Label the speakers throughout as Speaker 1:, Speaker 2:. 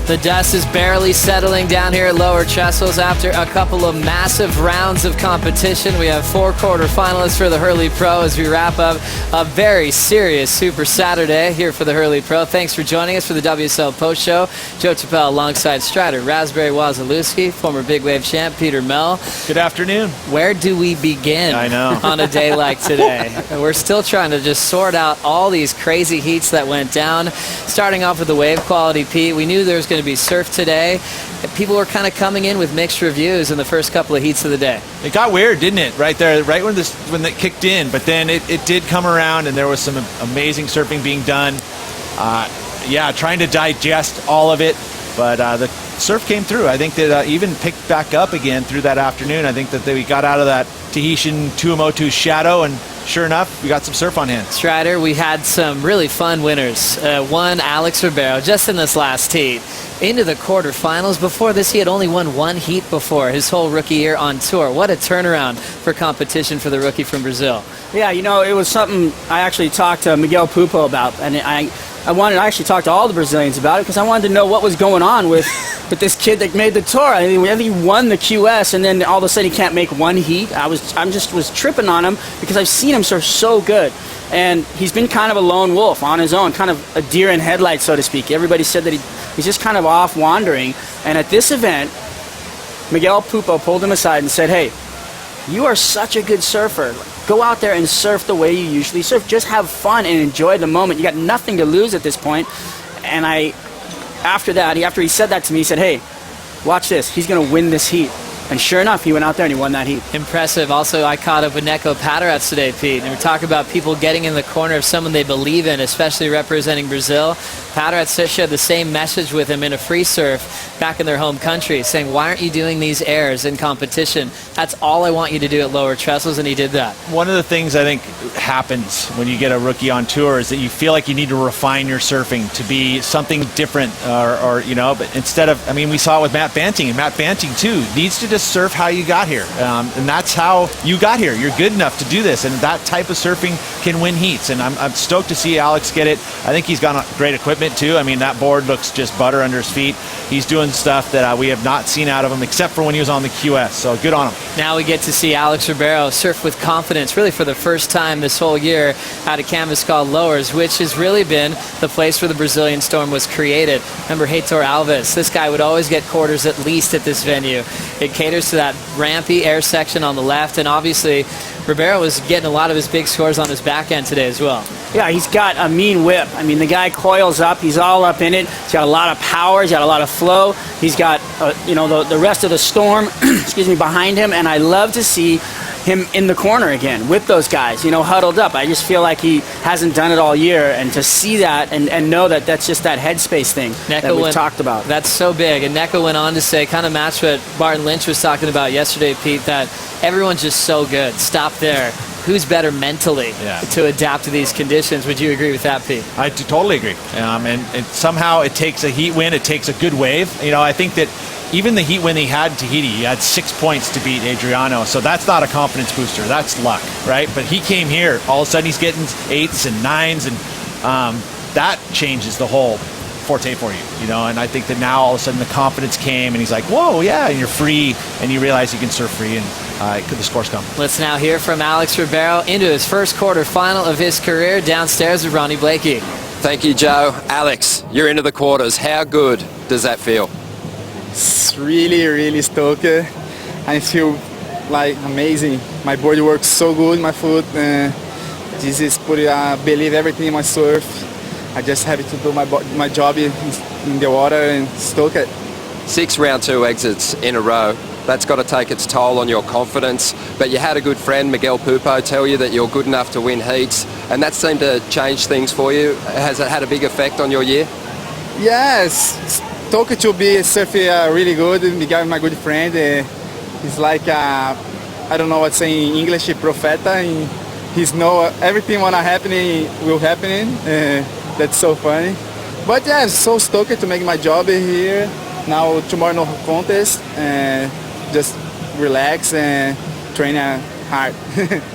Speaker 1: The dust is barely settling down here at Lower Trestles after a couple of massive rounds of competition. We have 4 quarterfinalists for the Hurley Pro as we wrap up a very serious Super Saturday here for the Hurley Pro. Thanks for joining us for the WSL Post Show. Joe Chappelle alongside Strider Raspberry Wazalewski, former big wave champ Peter Mell.
Speaker 2: Good afternoon.
Speaker 1: Where do we begin
Speaker 2: I know.
Speaker 1: on a day like today? We're still trying to just sort out all these crazy heats that went down. Starting off with the wave quality, Pete, we knew there was going to be surf today. People were kind of coming in with mixed reviews in the first couple of heats of the day.
Speaker 2: It got weird, didn't it? Right there, right when it kicked in. But then it did come around, and there was some amazing surfing being done. Yeah, trying to digest all of it. But the surf came through. I think that even picked back up again through that afternoon. I think that we got out of that Tahitian Tuamotu shadow, and sure enough, we got some surf on hand.
Speaker 1: Strider, we had some really fun winners. One, Alex Ribeiro, just in this last heat, into the quarterfinals. Before this, he had only won 1 heat before his whole rookie year on tour. What a turnaround for competition for the rookie from Brazil.
Speaker 3: Yeah, you know, it was something I actually talked to Miguel Pupo about, and I wanted to actually talk to all the Brazilians about it because I wanted to know what was going on with this kid that made the tour. I mean, he won the QS, and then all of a sudden he can't make 1 heat. I was tripping on him because I've seen him surf so good, and he's been kind of a lone wolf on his own, kind of a deer in headlights, so to speak. Everybody said that he's just kind of off wandering, and at this event, Miguel Pupo pulled him aside and said, "Hey, you are such a good surfer. Go out there and surf the way you usually surf. Just have fun and enjoy the moment. You got nothing to lose at this point." And after he said that to me, he said, "Hey, watch this. He's going to win this heat." And sure enough, he went out there and he won that heat.
Speaker 1: Impressive. Also, I caught up with Neko Patarats today, Pete, and we talk about people getting in the corner of someone they believe in, especially representing Brazil. Patarats shared the same message with him in a free surf back in their home country, saying, "Why aren't you doing these airs in competition? That's all I want you to do at Lower Trestles," and he did that.
Speaker 2: One of the things I think happens when you get a rookie on tour is that you feel like you need to refine your surfing to be something different, or you know, but instead of, I mean, we saw it with Matt Banting, and Matt Banting too needs to just surf how you got here, and that's how you got here. You're good enough to do this, and that type of surfing can win heats, and I'm stoked to see Alex get it. I think he's got great equipment too. I mean, that board looks just butter under his feet. He's doing stuff that we have not seen out of him except for when he was on the QS, so good on him.
Speaker 1: Now we get to see Alex Ribeiro surf with confidence, really for the first time this whole year at a canvas called Lowers, which has really been the place where the Brazilian Storm was created. Remember Heitor Alves? This guy would always get quarters at least at this venue. It caters to that rampy air section on the left, and obviously Ribeiro was getting a lot of his big scores on his back end today as well.
Speaker 3: Yeah, he's got a mean whip. I mean, the guy coils up. He's all up in it. He's got a lot of power. He's got a lot of flow. He's got, you know, the rest of the Storm, excuse me, behind him. And I love to see him in the corner again with those guys, you know, huddled up. I just feel like he hasn't done it all year. And to see that and know that that's just that headspace thing that we've talked about.
Speaker 1: That's so big. And Neko went on to say, kind of match what Barton Lynch was talking about yesterday, Pete, that everyone's just so good. Stop there. Who's better mentally to adapt to these conditions? Would you agree with that, Pete?
Speaker 2: I totally agree. And somehow it takes a heat win. It takes a good wave. You know, I think that even the heat win he had in Tahiti, he had 6 points to beat Adriano. So that's not a confidence booster. That's luck, right? But he came here. All of a sudden he's getting 8s and 9s, and that changes the whole forte for you, you know. And I think that now all of a sudden the confidence came, and he's like, whoa, yeah, and you're free, and you realize you can surf free, and the scores come.
Speaker 1: Let's now hear from Alex Ribeiro into his first quarterfinal of his career downstairs with Ronnie Blakey.
Speaker 4: Thank you, Joe. Alex, you're into the quarters. How good does that feel?
Speaker 5: It's really, really stoked. I feel like amazing. My board works so good, my foot. This is believe everything in my surf. I just have to do my job in the water and stoke it.
Speaker 4: 6 round 2 exits in a row. That's got to take its toll on your confidence. But you had a good friend, Miguel Pupo, tell you that you're good enough to win heats, and that seemed to change things for you. Has it had a big effect on your year?
Speaker 5: Yes, stoked to be surfing really good. Miguel is my good friend. He's like, I don't know what saying in English, profeta. He's know everything wanna happen will happen. That's so funny. But yeah, so stoked to make my job here. Now tomorrow no contest, just relax and train hard.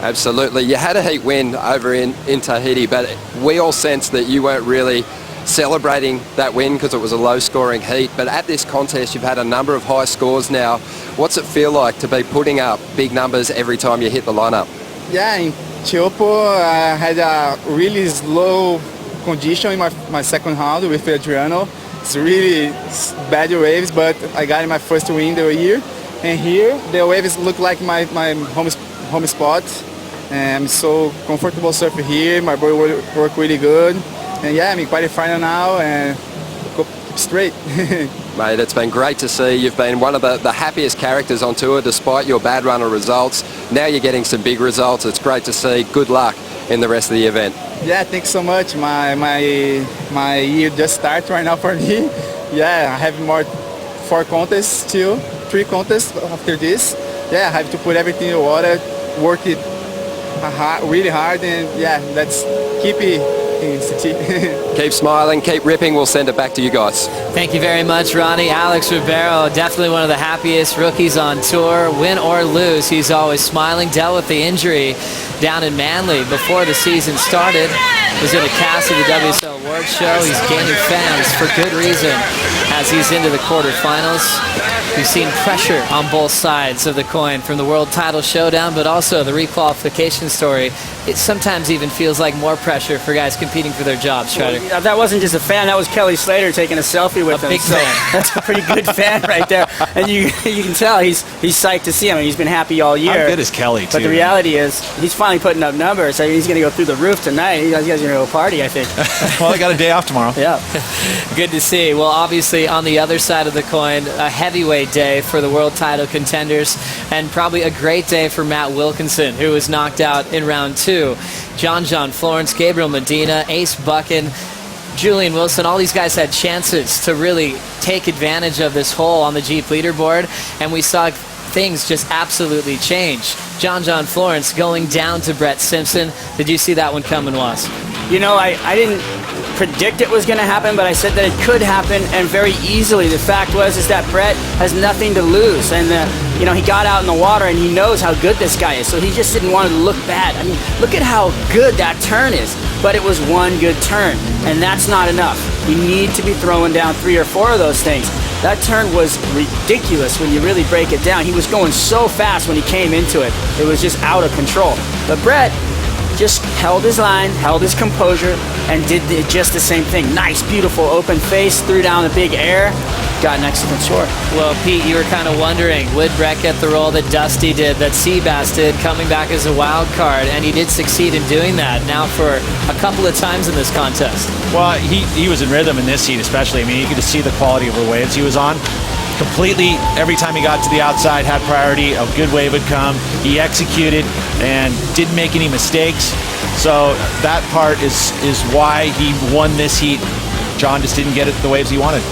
Speaker 4: Absolutely. You had a heat win over in Tahiti, but we all sensed that you weren't really celebrating that win because it was a low-scoring heat. But at this contest, you've had a number of high scores now. What's it feel like to be putting up big numbers every time you hit the lineup?
Speaker 5: Yeah, in Chopo, I had a really slow condition in my second round with Adriano. It's really bad waves, but I got my first win the year. And here, the waves look like my home spot. And I'm so comfortable surfing here. My board work really good. And yeah, I'm in quarterfinal now and go straight.
Speaker 4: Mate, it's been great to see. You've been one of the happiest characters on tour despite your bad run of results. Now you're getting some big results. It's great to see. Good luck in the rest of the event.
Speaker 5: Yeah, thanks so much. My year just started right now for me. Yeah, I have four contests still, 3 contests after this. Yeah, I have to put everything in the water, work it really hard, and yeah, let's keep it.
Speaker 4: Keep smiling, keep ripping. We'll send it back to you guys.
Speaker 1: Thank you very much, Ronnie. Alex Ribeiro, definitely one of the happiest rookies on tour. Win or lose, he's always smiling. Dealt with the injury down in Manly before the season started. Was in a cast of the WSL Awards show. He's gaining fans for good reason as he's into the quarterfinals. We've seen pressure on both sides of the coin from the World Title Showdown, but also the requalification story. It sometimes even feels like more pressure for guys competing for their jobs, Strider.
Speaker 3: Well, that wasn't just a fan. That was Kelly Slater taking a selfie with him.
Speaker 1: Big fan.
Speaker 3: That's a pretty good fan right there. And you can tell he's psyched to see him. He's been happy all year.
Speaker 2: How good is Kelly, too?
Speaker 3: But the reality is he's finally putting up numbers. I mean, he's going to go through the roof tonight. You guys are going to go party, I think.
Speaker 2: Well, I got a day off tomorrow.
Speaker 3: Yeah.
Speaker 1: Good to see. Well, obviously, on the other side of the coin, a heavyweight day for the world title contenders, and probably a great day for Matt Wilkinson, who was knocked out in round 2. John Florence, Gabriel Medina, Ace Buchan, Julian Wilson, all these guys had chances to really take advantage of this hole on the Jeep leaderboard, and we saw things just absolutely change. John Florence going down to Brett Simpson. Did you see that one coming, Was?
Speaker 3: You know, I didn't predict it was going to happen, but I said that it could happen, and very easily. The fact is that Brett has nothing to lose, and you know, he got out in the water and he knows how good this guy is, so he just didn't want to look bad. I mean, look at how good that turn is, but it was one good turn, and that's not enough. You need to be throwing down 3 or 4 of those things. That turn was ridiculous when you really break it down. He was going so fast when he came into it. It was just out of control. But Brett just held his line, held his composure, and did just the same thing. Nice, beautiful open face, threw down the big air, got an excellent short.
Speaker 1: Well, Pete, you were kind of wondering, would Brett get the role that Dusty did, that Seabass did, coming back as a wild card, and he did succeed in doing that now for a couple of times in this contest.
Speaker 2: Well, he was in rhythm in this heat especially. I mean, you could just see the quality of the waves he was on. Completely, every time he got to the outside, had priority. A good wave would come. He executed and didn't make any mistakes. So that part is why he won this heat. John just didn't get it the waves he wanted.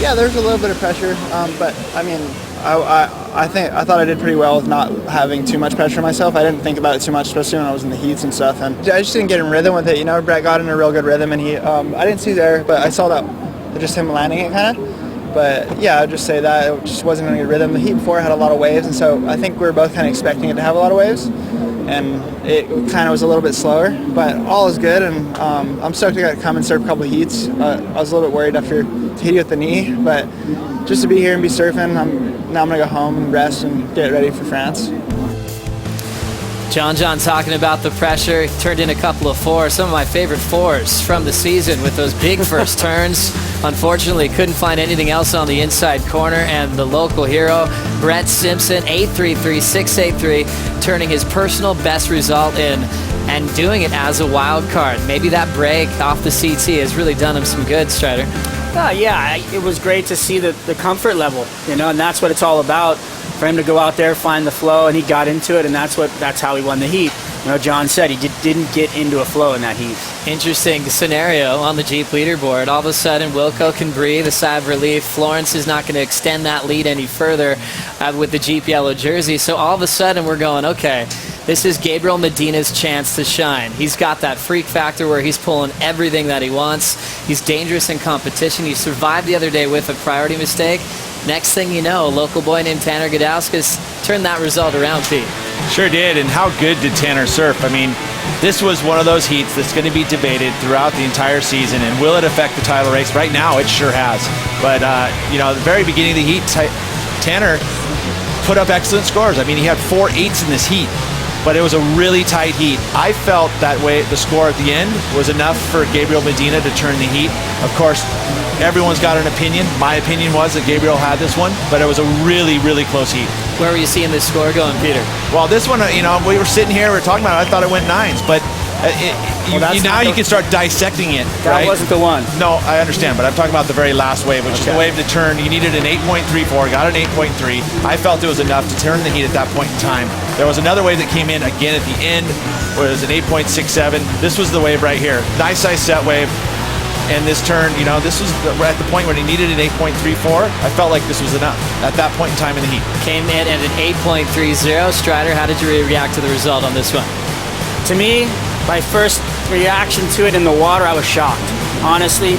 Speaker 6: Yeah, there's a little bit of pressure, but I mean, I thought I did pretty well with not having too much pressure on myself. I didn't think about it too much, especially when I was in the heats and stuff. And I just didn't get in rhythm with it. You know, Brett got in a real good rhythm, and I didn't see there, but I saw that. Just him landing it kind of, but yeah, I'd just say that it just wasn't in a good rhythm. The heat before had a lot of waves, and so I think we were both kind of expecting it to have a lot of waves, and it kind of was a little bit slower, but all is good, and I'm stoked to come and surf a couple of heats. I was a little bit worried after hitting with the knee, but just to be here and be surfing, now I'm gonna go home and rest and get ready for France.
Speaker 1: John talking about the pressure. He turned in a couple of 4s, some of my favorite 4s from the season with those big first turns. Unfortunately, couldn't find anything else on the inside corner, and the local hero, Brett Simpson, 833, 683, turning his personal best result in and doing it as a wild card. Maybe that break off the CT has really done him some good, Strider.
Speaker 3: Yeah, it was great to see the comfort level, you know, and that's what it's all about. For him to go out there, find the flow, and he got into it, and that's how he won the heat. You know, John said he didn't get into a flow in that heat.
Speaker 1: Interesting scenario on the Jeep leaderboard. All of a sudden, Wilco can breathe a sigh of relief. Florence is not going to extend that lead any further with the Jeep yellow jersey. So all of a sudden, we're going, okay, this is Gabriel Medina's chance to shine. He's got that freak factor where he's pulling everything that he wants. He's dangerous in competition. He survived the other day with a priority mistake. Next thing you know, a local boy named Tanner Gudauskas turned that result around, Pete.
Speaker 2: Sure did, and how good did Tanner surf? I mean, This was one of those heats that's going to be debated throughout the entire season, and will it affect the title race? Right now, it sure has. But, you know, at the very beginning of the heat, Tanner put up excellent scores. I mean, he had 4 8s in this heat, but it was a really tight heat. I felt that way the score at the end was enough for Gabriel Medina to turn the heat. Of course, everyone's got an opinion. My opinion was that Gabriel had this one, but it was a really, really close heat.
Speaker 1: Where were you seeing this score going, Peter?
Speaker 2: Well, this one, you know, we were sitting here, we were talking about it, I thought it went 9s, but now you can start dissecting it,
Speaker 3: That
Speaker 2: right?
Speaker 3: wasn't the one.
Speaker 2: No, I understand, but I'm talking about the very last wave, which is the wave to turn. You needed an 8.34, got an 8.3. I felt it was enough to turn the heat at that point in time. There was another wave that came in again at the end, where it was an 8.67. This was the wave right here. Nice size set wave. And this turn, you know, this was at the point when he needed an 8.34. I felt like this was enough at that point in time in the heat.
Speaker 1: Came in at an 8.30. Strider, how did you react to the result on this one?
Speaker 3: To me, my first reaction to it in the water, I was shocked. Honestly,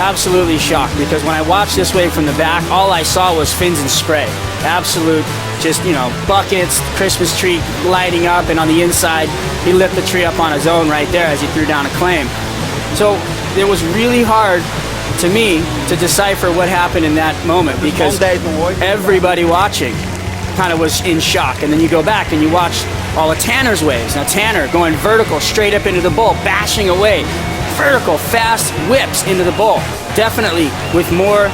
Speaker 3: absolutely shocked, because when I watched this wave from the back, all I saw was fins and spray. Absolute, just, you know, buckets, Christmas tree lighting up, and on the inside, he lit the tree up on his own right there as he threw down a claim. So it was really hard to me to decipher what happened in that moment, because everybody watching kind of was in shock. And then you go back and you watch all of Tanner's waves. Now Tanner going vertical straight up into the bowl, bashing away. Vertical, fast whips into the bowl. Definitely with more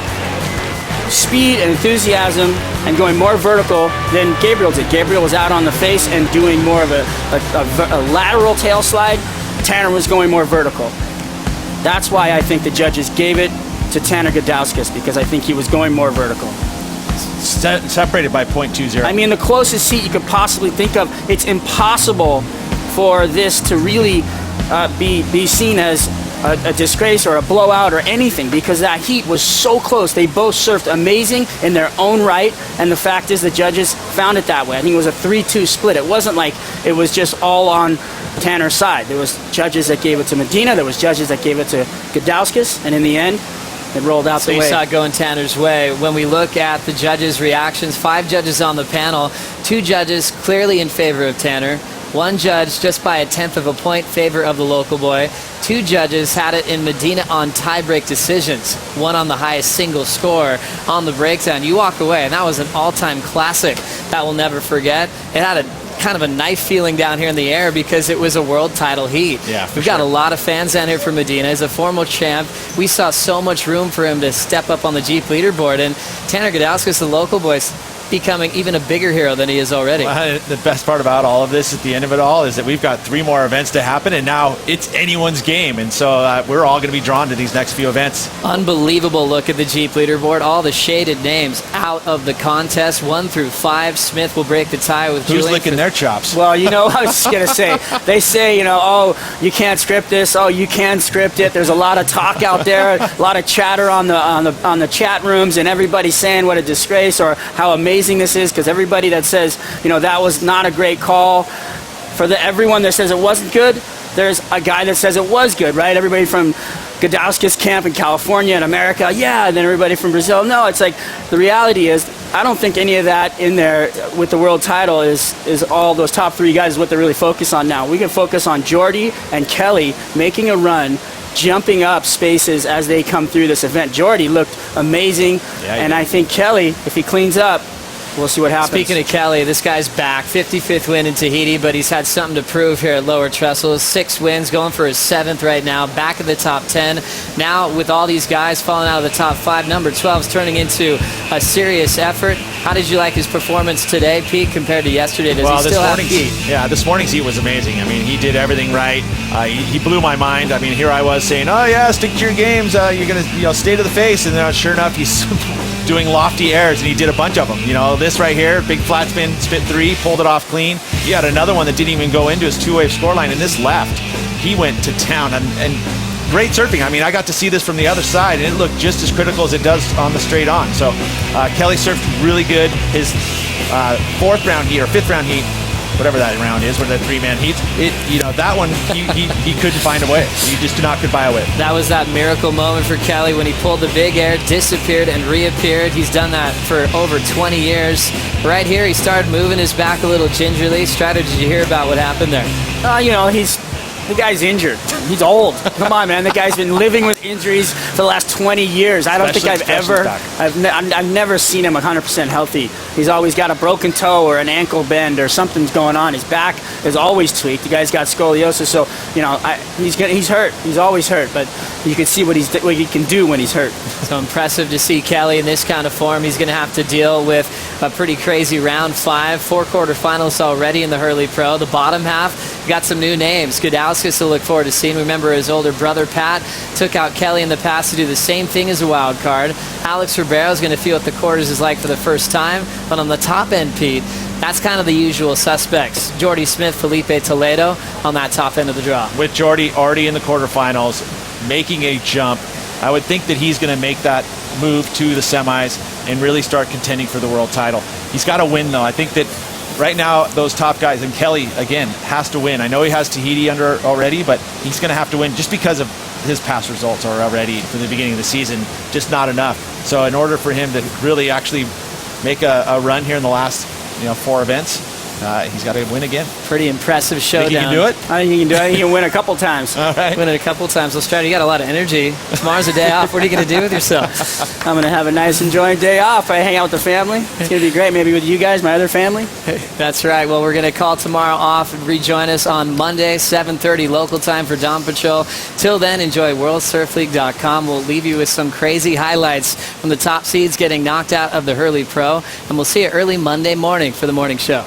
Speaker 3: speed and enthusiasm and going more vertical than Gabriel did. Gabriel was out on the face and doing more of a lateral tail slide. Tanner was going more vertical. That's why I think the judges gave it to Tanner Gudauskas, because I think he was going more vertical.
Speaker 2: Separated by 0.20.
Speaker 3: I mean, the closest heat you could possibly think of. It's impossible for this to really be seen as a disgrace or a blowout or anything, because that heat was so close. They both surfed amazing in their own right, and the fact is the judges found it that way. I think it was a 3-2 split. It wasn't like it was just all on Tanner's side. There was judges that gave it to Medina, there was judges that gave it to Gudauskas, and in the end, it rolled out
Speaker 1: so
Speaker 3: the way.
Speaker 1: So you saw it going Tanner's way. When we look at the judges' reactions, 5 judges on the panel, 2 judges clearly in favor of Tanner, 1 judge just by a 1/10 of a point favor of the local boy. 2 judges had it in Medina on tie-break decisions, 1 on the highest single score on the breakdown. You walk away, and that was an all-time classic that we'll never forget. It had a kind of a knife feeling down here in the air, because it was a world title heat.
Speaker 2: Yeah,
Speaker 1: We've got a lot of fans down here for Medina. As a former champ, we saw so much room for him to step up on the Jeep leaderboard, and Tanner Gudauskas, the local boys, becoming even a bigger hero than he is already.
Speaker 2: Well, the best part about all of this at the end of it all is that we've got 3 more events to happen, and now it's anyone's game, and so we're all going to be drawn to these next few events.
Speaker 1: Unbelievable look at the Jeep leaderboard. All the shaded names out of the contest, 1 through 5. Smith will break the tie with
Speaker 2: Who's
Speaker 1: Julian
Speaker 2: licking their chops?
Speaker 3: Well, you know, I was just going to say, they say, you know, oh, you can't script this, oh, you can script it. There's a lot of talk out there, a lot of chatter on the chat rooms, and everybody saying what a disgrace or how amazing this is, because everybody that says, you know, that was not a great call, for everyone that says it wasn't good, there's a guy that says it was good, right? Everybody from Gudauskas camp in California and America, yeah, and then everybody from Brazil. No, it's like, the reality is, I don't think any of that in there with the world title is all those top 3 guys is what they're really focused on now. We can focus on Jordy and Kelly making a run, jumping up spaces as they come through this event. Jordy looked amazing, and I think Kelly, if he cleans up, we'll see what happens.
Speaker 1: Speaking of Kelly, this guy's back. 55th win in Tahiti, but he's had something to prove here at Lower Trestles. 6 wins, going for his 7th right now. Back in the top 10. Now, with all these guys falling out of the top 5, number 12 is turning into a serious effort. How did you like his performance today, Pete, compared to yesterday? Does he still have heat?
Speaker 2: Yeah, this morning's heat was amazing. I mean, he did everything right. He blew my mind. I mean, here I was saying, oh yeah, stick to your games. You're gonna, stay to the face, and then sure enough, he's doing lofty airs, and he did a bunch of them. This right here, big flat spin, spit 3, pulled it off clean. He had another one that didn't even go into his 2-wave scoreline, and this left. He went to town, and great surfing. I mean, I got to see this from the other side, and it looked just as critical as it does on the straight on. So Kelly surfed really good. His 4th round heat, or 5th round heat, whatever that round is, where the 3-man heats. That one he couldn't find a way. He just could buy a way.
Speaker 1: That was that miracle moment for Kelly when he pulled the big air, disappeared, and reappeared. He's done that for over 20 years. Right here, he started moving his back a little gingerly. Strider, did you hear about what happened there?
Speaker 3: The guy's injured. He's old. Come on, man. The guy's been living with injuries for the last 20 years. I don't think I've never seen him 100% healthy. He's always got a broken toe or an ankle bend or something's going on. His back is always tweaked. The guy's got scoliosis. So, he's hurt. He's always hurt. But you can see what he can do when he's hurt.
Speaker 1: So impressive to see Kelly in this kind of form. He's going to have to deal with a pretty crazy round 5. 4 quarterfinals already in the Hurley Pro. The bottom half got some new names. Gudauskas to look forward to seeing. Remember, his older brother Pat took out Kelly in the past to do the same thing as a wild card. Alex Ribeiro is going to feel what the quarters is like for the first time. But on the top end, Pete, that's kind of the usual suspects. Jordy Smith, Felipe Toledo on that top end of the draw.
Speaker 2: With Jordy already in the quarterfinals, making a jump, I would think that he's going to make that move to the semis and really start contending for the world title. He's got to win, though. I think that right now, those top guys, and Kelly, again, has to win. I know he has Tahiti under already, but he's going to have to win just because of his past results are already from the beginning of the season, just not enough. So in order for him to really actually make a run here in the last 4 events, he's got to win again.
Speaker 1: Pretty impressive showdown.
Speaker 2: Think he can do it?
Speaker 3: I think he can do it. He can win a couple times.
Speaker 2: All right.
Speaker 1: Win it a couple times. Well, Strider, you got a lot of energy. Tomorrow's a day off. What are you going to do with yourself?
Speaker 3: I'm going to have a nice, enjoying day off. I hang out with the family. It's going to be great. Maybe with you guys, my other family.
Speaker 1: That's right. Well, we're going to call tomorrow off and rejoin us on Monday, 7:30 local time for Dawn Patrol. Till then, enjoy WorldSurfLeague.com. We'll leave you with some crazy highlights from the top seeds getting knocked out of the Hurley Pro. And we'll see you early Monday morning for the morning show.